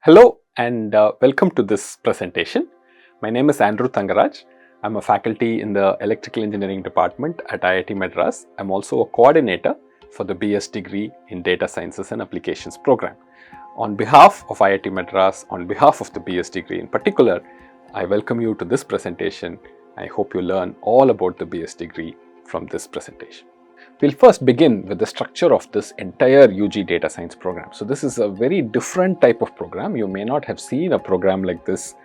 Hello and welcome to this presentation. My name is Andrew Thangaraj. I'm a faculty in the Electrical Engineering Department at IIT Madras. I'm also a coordinator for the BS degree in Data Sciences and Applications program. On behalf of IIT Madras, on behalf of the BS degree in particular, I welcome you to this presentation. I hope you learn all about the BS degree from this presentation. We'll first begin with the structure of this entire UG data science program. So this is a very different type of program. You may not have seen a program like this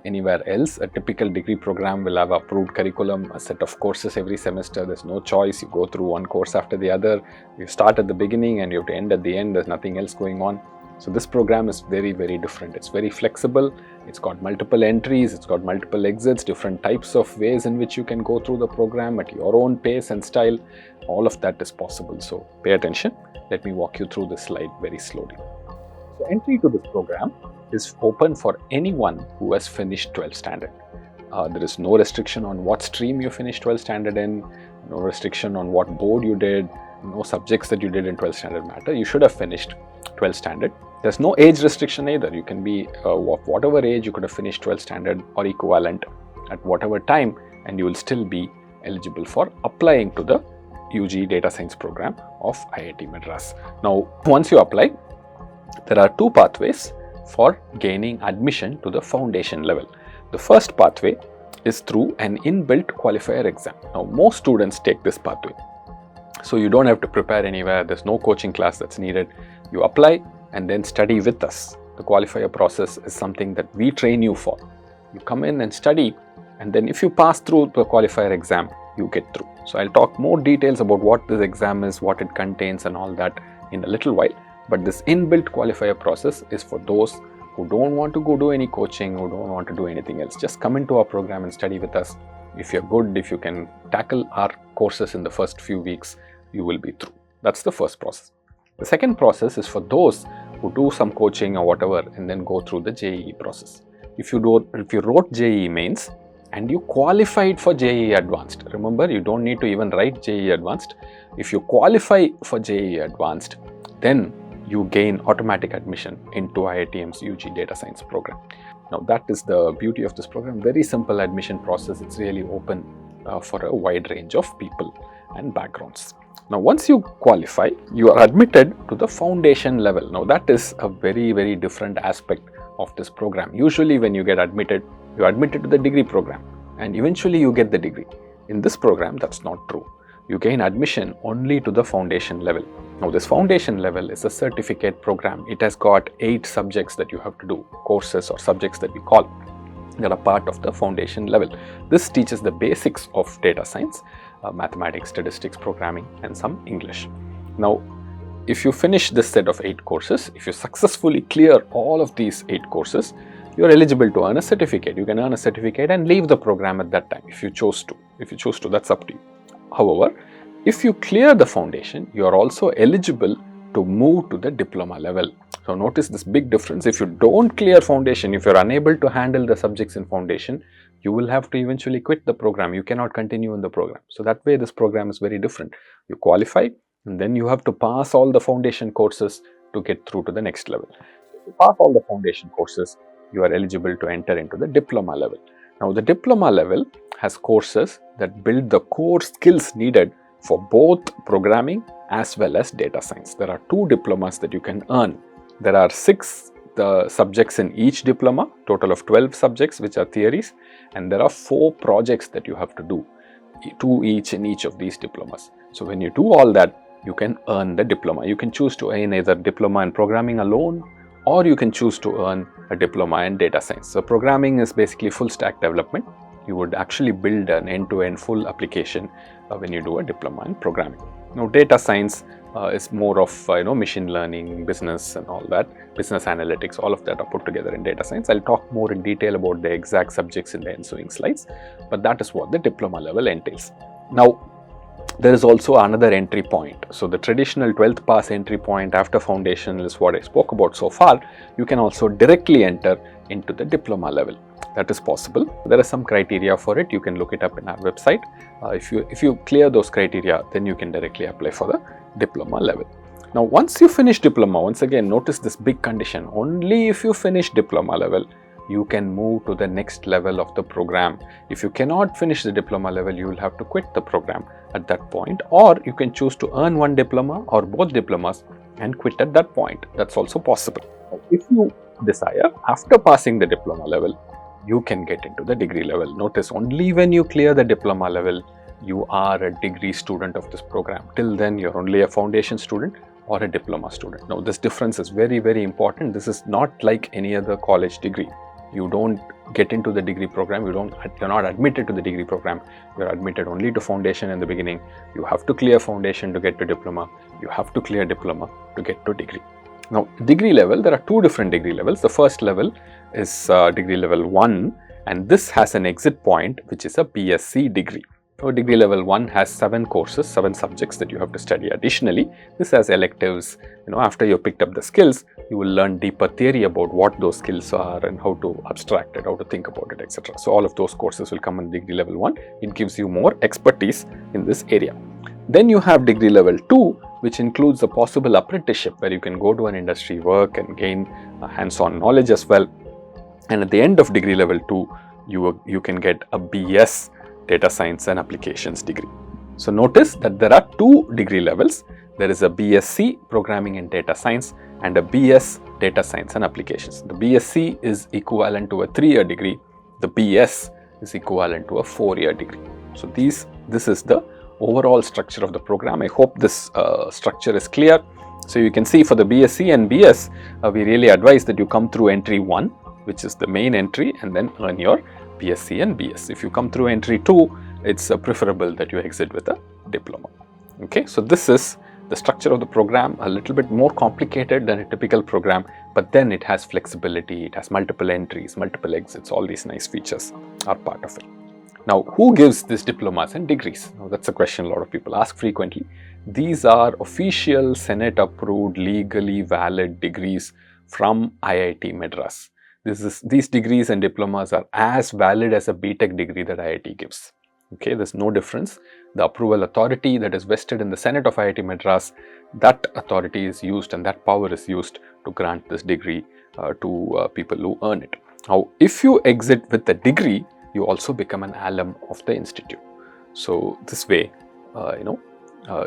anywhere else. A typical degree program will have approved curriculum, a set of courses every semester. There's no choice. You go through one course after the other. You start at the beginning and you have to end at the end. There's nothing else going on. So this program is very, very different. It's very flexible. It's got multiple entries. It's got multiple exits, different types of ways in which you can go through the program at your own pace and style. All of that is possible. So pay attention. Let me walk you through this slide very slowly. So entry to this program is open for anyone who has finished 12th standard. There is no restriction on what stream you finished 12th standard in, no restriction on what board you did, no subjects that you did in 12th standard matter. You should have finished 12th standard. There's no age restriction either. You can be of whatever age you could have finished 12th standard or equivalent at whatever time, and you will still be eligible for applying to the UG data science program of IIT Madras. Now, once you apply, there are two pathways for gaining admission to the foundation level. The first pathway is through an inbuilt qualifier exam. Now, most students take this pathway. So you don't have to prepare anywhere. There's no coaching class that's needed. You apply and then study with us. The qualifier process is something that we train you for. You come in and study, and then if you pass through the qualifier exam, you get through. So I'll talk more details about what this exam is, what it contains and all that in a little while. But this inbuilt qualifier process is for those who don't want to go do any coaching, who don't want to do anything else. Just come into our program and study with us. If you're good, if you can tackle our courses in the first few weeks, you will be through. That's the first process. The second process is for those who do some coaching or whatever and then go through the JEE process. If you wrote JEE mains and you qualified for JEE advanced, remember, you don't need to even write JEE advanced. If you qualify for JEE advanced, then you gain automatic admission into IITM's UG data science program. Now that is the beauty of this program. Very simple admission process. It's really open for a wide range of people and backgrounds. Now once you qualify, you are admitted to the foundation level. Now that is a very, very different aspect of this program. Usually when you get admitted, you are admitted to the degree program and eventually you get the degree. In this program, that's not true. You gain admission only to the foundation level. Now this foundation level is a certificate program. It has got 8 subjects that you have to do, courses or subjects that we call, that are part of the foundation level. This teaches the basics of data science, mathematics, statistics, programming and some English. Now if you finish this set of 8 courses, if you successfully clear all of these 8 courses, you are eligible to earn a certificate. You can earn a certificate and leave the program at that time if you choose to. If you choose to, that's up to you. However, if you clear the foundation, you are also eligible to move to the diploma level. So notice this big difference. If you don't clear foundation, if you're unable to handle the subjects in foundation, you will have to eventually quit the program. You cannot continue in the program. So that way this program is very different. You qualify and then you have to pass all the foundation courses to get through to the next level. If you pass all the foundation courses, you are eligible to enter into the diploma level. Now the diploma level has courses that build the core skills needed for both programming as well as data science. There are 2 diplomas that you can earn. There are 6 subjects in each diploma, total of 12 subjects which are theories, and there are 4 projects that you have to do, 2 each in each of these diplomas. So when you do all that, you can earn the diploma. You can choose to earn either diploma in programming alone, or you can choose to earn a diploma in data science. So programming is basically full stack development. You would actually build an end-to-end full application when you do a diploma in programming. Now data science is more of machine learning, business and all that, business analytics, all of that are put together in data science. I'll talk more in detail about the exact subjects in the ensuing slides, but that is what the diploma level entails. Now there is also another entry point. So the traditional 12th pass entry point after foundation is what I spoke about so far. You can also directly enter into the diploma level. That is possible. There are some criteria for it. You can look it up in our website. If you clear those criteria, then you can directly apply for the diploma level. Now, once you finish diploma, once again notice this big condition, only if you finish diploma level, you can move to the next level of the program. If you cannot finish the diploma level, you will have to quit the program at that point, or you can choose to earn one diploma or both diplomas and quit at that point. That's also possible. If you desire, after passing the diploma level, you can get into the degree level. Notice, only when you clear the diploma level, you are a degree student of this program. Till then, you're only a foundation student or a diploma student. Now, this difference is very, very important. This is not like any other college degree. You don't get into the degree program, you're not admitted to the degree program. You're admitted only to foundation in the beginning. You have to clear foundation to get to diploma. You have to clear diploma to get to degree. Now, degree level, there are two different degree levels. The first level is degree level 1, and this has an exit point, which is a BSc degree. So, degree level 1 has 7 courses, 7 subjects that you have to study. Additionally, this has electives. After you picked up the skills, you will learn deeper theory about what those skills are and how to abstract it, how to think about it, etc. So, all of those courses will come in degree level 1. It gives you more expertise in this area. Then you have degree level 2, which includes a possible apprenticeship where you can go to an industry, work and gain hands-on knowledge as well. And at the end of degree level 2, you can get a BS Data Science and Applications degree. So, notice that there are 2 degree levels. There is a BSc Programming and Data Science and a BS Data Science and Applications. The BSc is equivalent to a 3-year degree. The BS is equivalent to a 4-year degree. So, this is the overall structure of the program. I hope this structure is clear. So, you can see for the BSc and BS, we really advise that you come through entry 1, which is the main entry, and then earn your BSc and BS. If you come through entry 2, it's preferable that you exit with a diploma. Okay, so this is the structure of the program, a little bit more complicated than a typical program, but then it has flexibility, it has multiple entries, multiple exits, all these nice features are part of it. Now, who gives these diplomas and degrees? Now, that's a question a lot of people ask frequently. These are official Senate approved, legally valid degrees from IIT Madras. These degrees and diplomas are as valid as a BTech degree that IIT gives. Okay, there's no difference. The approval authority that is vested in the Senate of IIT Madras, that authority is used and that power is used to grant this degree to people who earn it. Now, if you exit with a degree, you also become an alum of the institute. So, this way,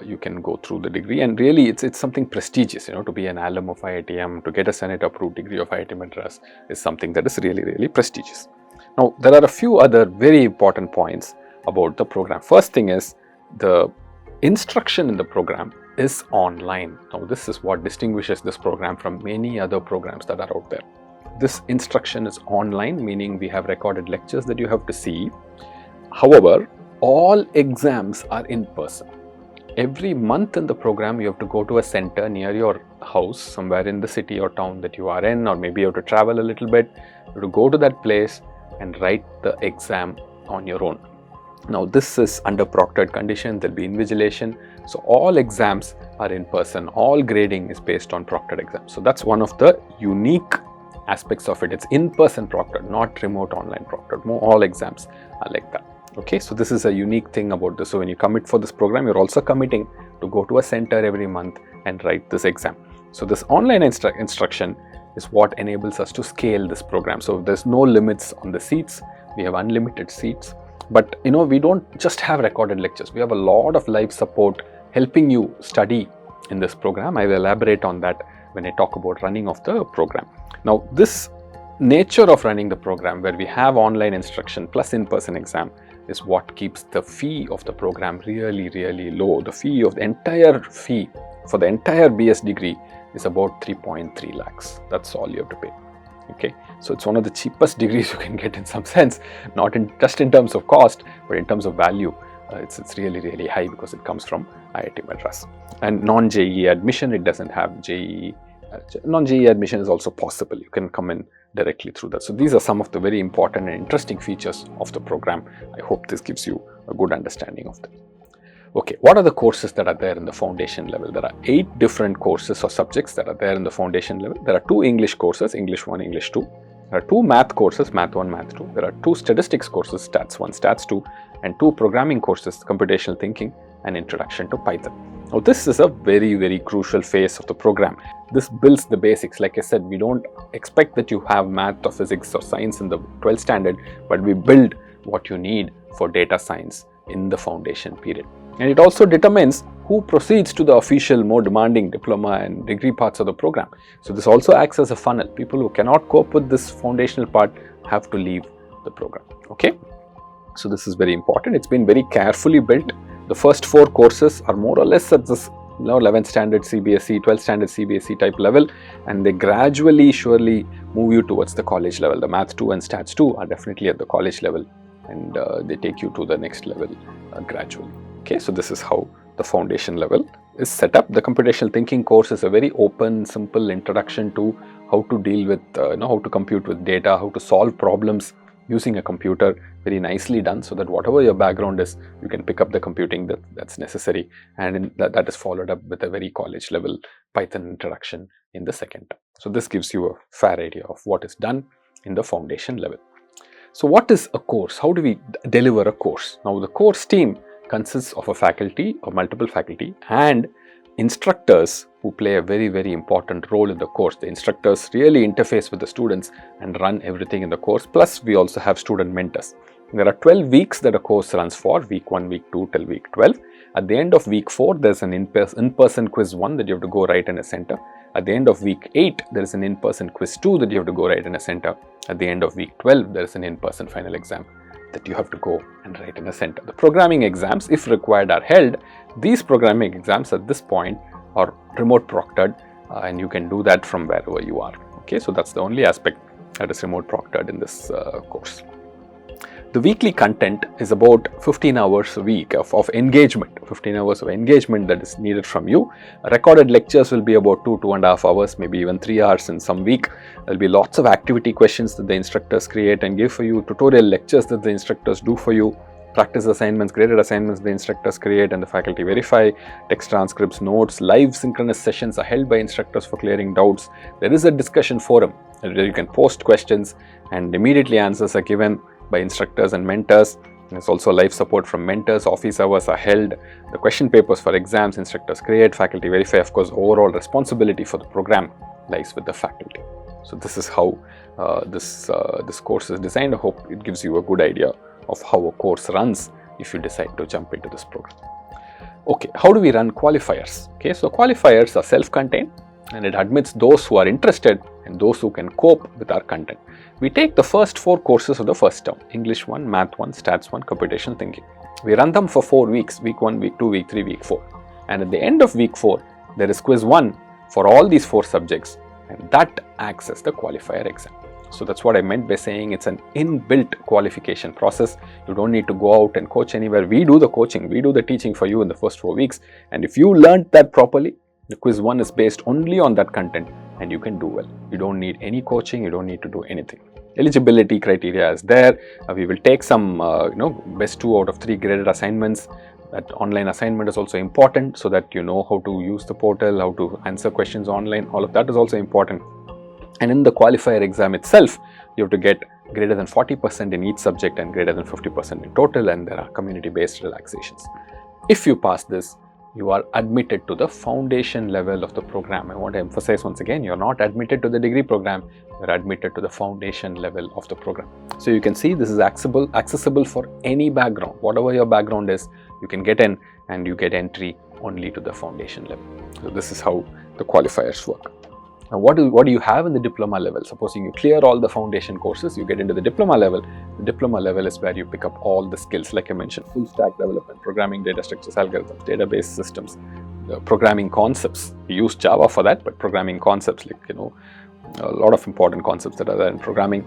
you can go through the degree, and really it's something prestigious, to be an alum of IITM, to get a Senate approved degree of IIT Madras is something that is really, really prestigious. Now, there are a few other very important points about the program. First thing is, the instruction in the program is online. Now, this is what distinguishes this program from many other programs that are out there. This instruction is online, meaning we have recorded lectures that you have to see. However, all exams are in person. Every month in the program, you have to go to a center near your house, somewhere in the city or town that you are in, or maybe you have to travel a little bit. You have to go to that place and write the exam on your own. Now, this is under proctored condition, there will be invigilation. So, all exams are in person, all grading is based on proctored exams. So, that's one of the unique aspects of it. It's in-person proctored, not remote online proctored. All exams are like that. Okay, so this is a unique thing about this. So, when you commit for this program, you're also committing to go to a center every month and write this exam. So, this online instruction is what enables us to scale this program. So, there's no limits on the seats. We have unlimited seats. But we don't just have recorded lectures. We have a lot of live support helping you study in this program. I will elaborate on that when I talk about running of the program. Now, this nature of running the program, where we have online instruction plus in-person exam, is what keeps the fee of the program really, really low. The fee for the entire BS degree is about 3.3 lakhs. That's all you have to pay. Okay, so it's one of the cheapest degrees you can get in some sense, not just in terms of cost, but in terms of value. It's really, really high because it comes from IIT Madras. And non-JEE admission, it doesn't have JEE. Non-JEE admission is also possible. You can come in directly through that. So, these are some of the very important and interesting features of the program. I hope this gives you a good understanding of them. Okay, what are the courses that are there in the foundation level? There are 8 different courses or subjects that are there in the foundation level. There are 2 English courses, English 1, English 2. There are 2 math courses, Math 1, Math 2. There are 2 statistics courses, Stats 1, Stats 2, and 2 programming courses, Computational Thinking an introduction to Python. Now this is a very crucial phase of the program. This builds the basics. Like I said, we don't expect that you have math or physics or science in the 12th standard, but we build what you need for data science in the foundation period. And it also determines who proceeds to the official, more demanding diploma and degree parts of the program. So this also acts as a funnel. People who cannot cope with this foundational part have to leave the program. Okay, so this is very important. It's been very carefully built. The first 4 courses are more or less at this 11th standard CBSE, 12th standard CBSE type level, and they gradually, surely move you towards the college level. The Math 2 and Stats 2 are definitely at the college level, and they take you to the next level gradually. Okay, so this is how the foundation level is set up. The computational thinking course is a very open, simple introduction to how to deal with, how to compute with data, how to solve problems using a computer, very nicely done, so that whatever your background is, you can pick up the computing that's necessary, and that is followed up with a very college level Python introduction in the second term. So this gives you a fair idea of what is done in the foundation level. So what is a course? How do we deliver a course? Now the course team consists of a faculty or multiple faculty and instructors who play a very important role in the course. The instructors really interface with the students and run everything in the course. Plus we also have student mentors. There are 12 weeks that a course runs for, week 1, week 2 till week 12. At the end of week 4, there's an in-person quiz 1 that you have to go write in a center. At the end of week 8, there is an in-person quiz 2 that you have to go write in a center. At the end of week 12, there is an in-person final exam that you have to go and write in a center. The programming exams, if required, are held. These programming exams at this point are remote proctored, and you can do that from wherever you are. Okay, so that's the only aspect that is remote proctored in this course. The weekly content is about 15 hours a week of engagement, 15 hours of engagement that is needed from you. Recorded lectures will be about 2.5 hours, maybe even 3 hours in some week. There will be lots of activity questions that the instructors create and give for you, tutorial lectures that the instructors do for you, practice assignments, graded assignments the instructors create and the faculty verify, text transcripts, notes, live synchronous sessions are held by instructors for clearing doubts. There is a discussion forum where you can post questions and immediately answers are given by instructors and mentors. There's also live support from mentors, office hours are held, the question papers for exams instructors create, faculty verify. Of course, overall responsibility for the program lies with the faculty. So this is how this course is designed. I hope it gives you a good idea of how a course runs if you decide to jump into this program. Okay, how do we run qualifiers? Okay, so qualifiers are self-contained and it admits those who are interested and those who can cope with our content. We take the first 4 courses of the first term, English 1, Math 1, Stats 1, Computational Thinking. We run them for 4 weeks, week 1, week 2, week 3, week 4. And at the end of week 4, there is quiz 1 for all these 4 subjects, and that acts as the qualifier exam. So that's what I meant by saying it's an inbuilt qualification process. You don't need to go out and coach anywhere. We do the coaching, we do the teaching for you in the first 4 weeks. And if you learned that properly, the quiz 1 is based only on that content and you can do well. You don't need any coaching, you don't need to do anything. Eligibility criteria is there. We will take some best 2 out of 3 graded assignments. That online assignment is also important so that you know how to use the portal, how to answer questions online. All of that is also important. And in the qualifier exam itself, you have to get greater than 40% in each subject and greater than 50% in total, and there are community-based relaxations. If you pass this, you are admitted to the foundation level of the program. I want to emphasize once again, you're not admitted to the degree program, you're admitted to the foundation level of the program. So you can see this is accessible for any background. Whatever your background is, you can get in and you get entry only to the foundation level. So this is how the qualifiers work. Now what do you have in the diploma level? Supposing you clear all the foundation courses, you get into the diploma level. The diploma level is where you pick up all the skills, like I mentioned, full stack development, programming, data structures, algorithms, database systems, programming concepts. We use Java for that, but programming concepts, like a lot of important concepts that are there in programming.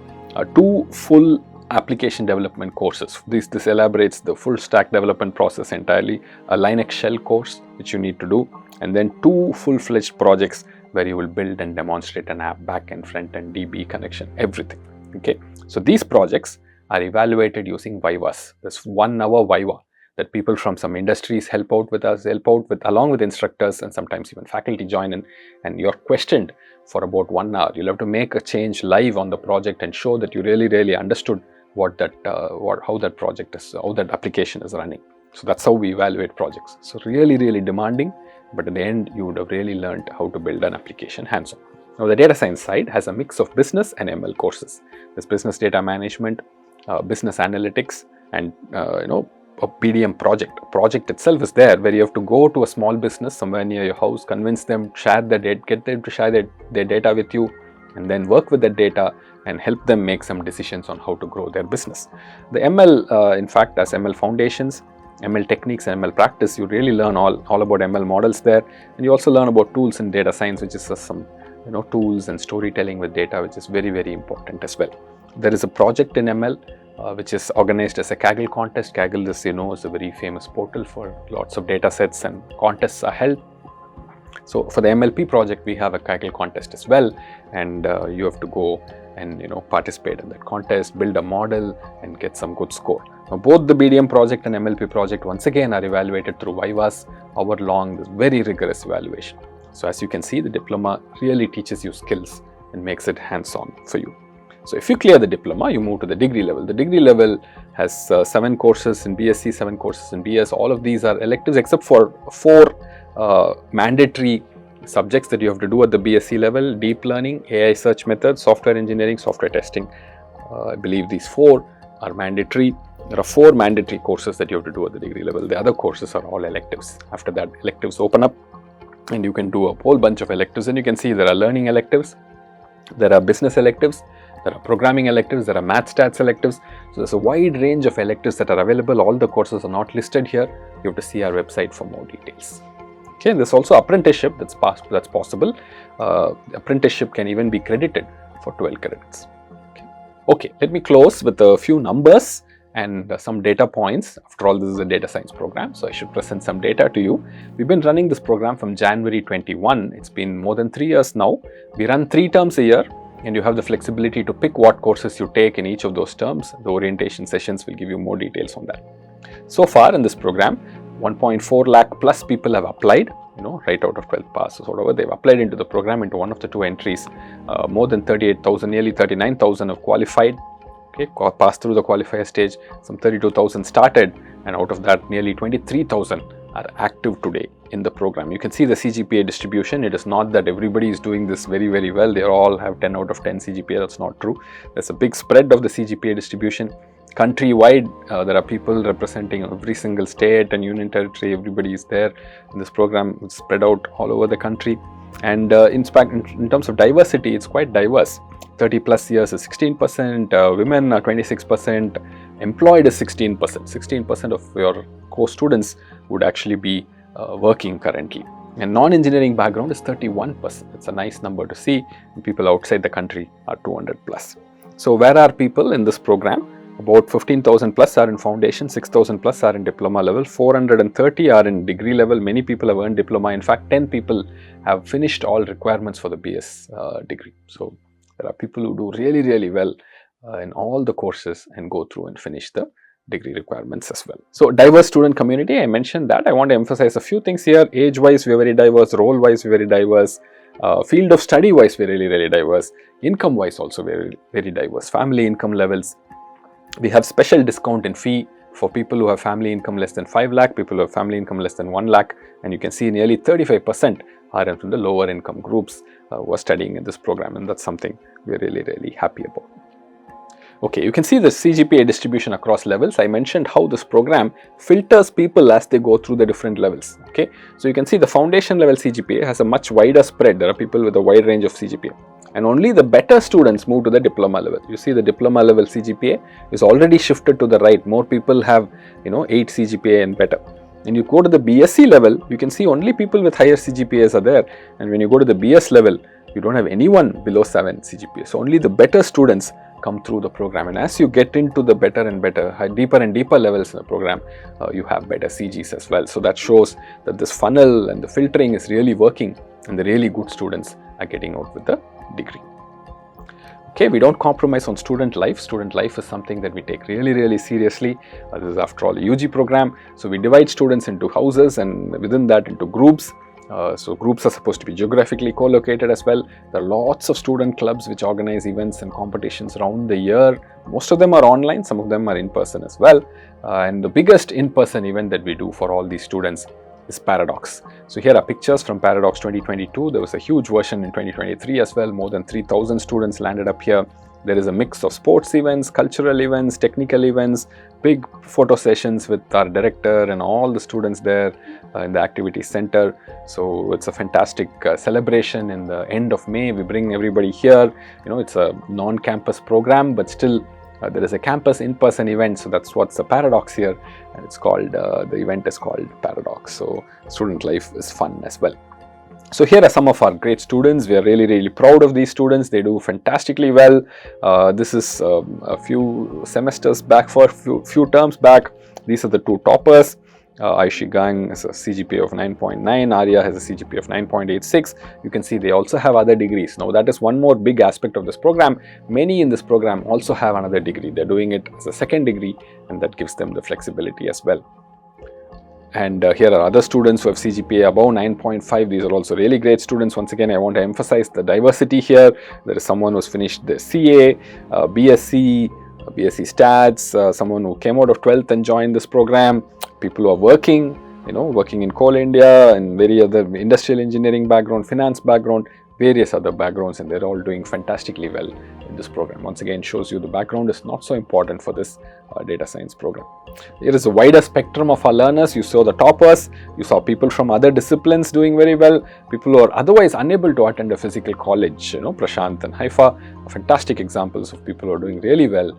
2 full application development courses. This elaborates the full stack development process entirely. A Linux shell course which you need to do, and then 2 full-fledged projects where you will build and demonstrate an app, back-end, front-end, DB connection, everything. Okay, so these projects are evaluated using Vivas. There's 1 hour Viva that people from some industries help out with along with instructors, and sometimes even faculty join in, and you're questioned for about 1 hour. You'll have to make a change live on the project and show that you really understood how that project is, how that application is running. So that's how we evaluate projects. So really demanding, but in the end you would have really learned how to build an application hands-on. Now the data science side has a mix of business and ML courses. There's business data management, business analytics, and a PDM project. Project itself is there where you have to go to a small business somewhere near your house, convince them, share their data, get them to share their data with you, and then work with that data and help them make some decisions on how to grow their business. The ML, in fact, as ML foundations, ML techniques, and ML practice, you really learn all about ML models there, and you also learn about tools in data science, which is some tools and storytelling with data, which is very important as well. There is a project in ML which is organized as a Kaggle contest. Kaggle, as you know, is a very famous portal for lots of data sets, and contests are held. So for the MLP project, we have a Kaggle contest as well, and you have to go and participate in that contest, build a model, and get some good score. Now, both the BDM project and MLP project once again are evaluated through Vivas, hour-long, very rigorous evaluation. So as you can see, the diploma really teaches you skills and makes it hands-on for you. So if you clear the diploma, you move to the degree level. The degree level has 7 courses in BSc, 7 courses in BS. All of these are electives except for 4 mandatory subjects that you have to do at the BSc level: deep learning, AI search methods, software engineering, software testing. I believe these 4 are mandatory. There are 4 mandatory courses that you have to do at the degree level. The other courses are all electives. After that, electives open up and you can do a whole bunch of electives, and you can see there are learning electives, there are business electives, there are programming electives, there are math stats electives. So there's a wide range of electives that are available. All the courses are not listed here. You have to see our website for more details. Okay, there's also apprenticeship that's possible. Apprenticeship can even be credited for 12 credits. Okay, let me close with a few numbers and some data points. After all, this is a data science program, so I should present some data to you. We've been running this program from January 21. It's been more than 3 years now. We run 3 terms a year, and you have the flexibility to pick what courses you take in each of those terms. The orientation sessions will give you more details on that. So far in this program, 1.4 lakh plus people have applied, right out of 12 passes or whatever. They've applied into the program into one of the 2 entries. More than 38,000, nearly 39,000 have qualified. Okay, passed through the qualifier stage. Some 32,000 started, and out of that, nearly 23,000 are active today in the program. You can see the CGPA distribution. It is not that everybody is doing this very well. They all have 10 out of 10 CGPA. That's not true. There's a big spread of the CGPA distribution. Countrywide, there are people representing every single state and union territory. Everybody is there in this program. It's spread out all over the country. And in terms of diversity, it's quite diverse. 30 plus years is 16%, women are 26%, employed is 16%. 16% of your core students would actually be working currently. And non-engineering background is 31%. It's a nice number to see. And people outside the country are 200 plus. So where are people in this program? About 15,000 plus are in foundation, 6,000 plus are in diploma level, 430 are in degree level. Many people have earned diploma. In fact, 10 people have finished all requirements for the BS degree. So there are people who do really well in all the courses and go through and finish the degree requirements as well. So diverse student community, I mentioned that. I want to emphasize a few things here. Age wise, we are very diverse. Role wise, we are very diverse. Field of study wise, we are really diverse. Income wise also very diverse. Family income levels. We have special discount in fee for people who have family income less than 5 lakh, people who have family income less than 1 lakh, and you can see nearly 35% are from the lower income groups who are studying in this program, and that's something we're really happy about. Okay, you can see the CGPA distribution across levels. I mentioned how this program filters people as they go through the different levels. Okay, so you can see the foundation level CGPA has a much wider spread. There are people with a wide range of CGPA. And only the better students move to the diploma level. You see the diploma level CGPA is already shifted to the right. More people have 8 CGPA and better. When you go to the BSc level, you can see only people with higher CGPAs are there. And when you go to the BS level, you don't have anyone below 7 CGPA. So only the better students come through the program. And as you get into the better and better, deeper and deeper levels in the program, you have better CGs as well. So that shows that this funnel and the filtering is really working, and the really good students are getting out with the degree. Okay, we don't compromise on student life. Student life is something that we take really seriously. This is after all a UG program. So we divide students into houses, and within that into groups. So groups are supposed to be geographically co-located as well. There are lots of student clubs which organize events and competitions around the year. Most of them are online, some of them are in person as well. And the biggest in-person event that we do for all these students is Paradox. So here are pictures from Paradox 2022. There was a huge version in 2023 as well. More than 3,000 students landed up here. There is a mix of sports events, cultural events, technical events, big photo sessions with our director and all the students there in the activity center. So it's a fantastic celebration. In the end of May, we bring everybody here. It's a non-campus program, but still there is a campus in-person event. So that's what's the Paradox here, and it's called, the event is called Paradox. So student life is fun as well. So here are some of our great students. We are really proud of these students. They do fantastically well. This is a few semesters back, for a few terms back. These are the two toppers. Aishi Gang has a CGPA of 9.9, Arya has a CGPA of 9.86. You can see they also have other degrees. Now that is one more big aspect of this program. Many in this program also have another degree. They're doing it as a second degree, and that gives them the flexibility as well. And here are other students who have CGPA above 9.5. These are also really great students. Once again, I want to emphasize the diversity here. There is someone who's finished the CA, BSc, BSc Stats, someone who came out of 12th and joined this program, people who are working, working in Coal India and very other industrial engineering background, finance background, various other backgrounds, and they're all doing fantastically well in this program. Once again, shows you the background is not so important for this data science program. Here is a wider spectrum of our learners. You saw the toppers, you saw people from other disciplines doing very well, people who are otherwise unable to attend a physical college, Prashant and Haifa are fantastic examples of people who are doing really well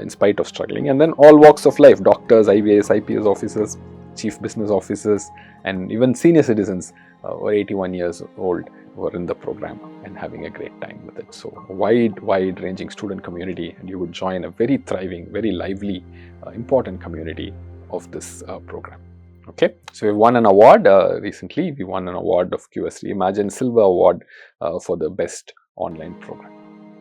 in spite of struggling. And then all walks of life, doctors, IVAS, IPS officers, chief business officers, and even senior citizens who are 81 years old who are in the program and having a great time with it. So wide ranging student community, and you would join a very thriving, very lively, important community of this program. Okay, so we won an award recently. We won an award of QS Reimagine Silver Award for the best online program.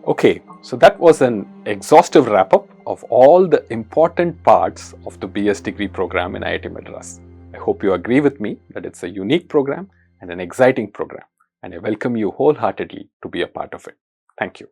Okay, so that was an exhaustive wrap-up of all the important parts of the BS degree program in IIT Madras. I hope you agree with me that it's a unique program and an exciting program, and I welcome you wholeheartedly to be a part of it. Thank you.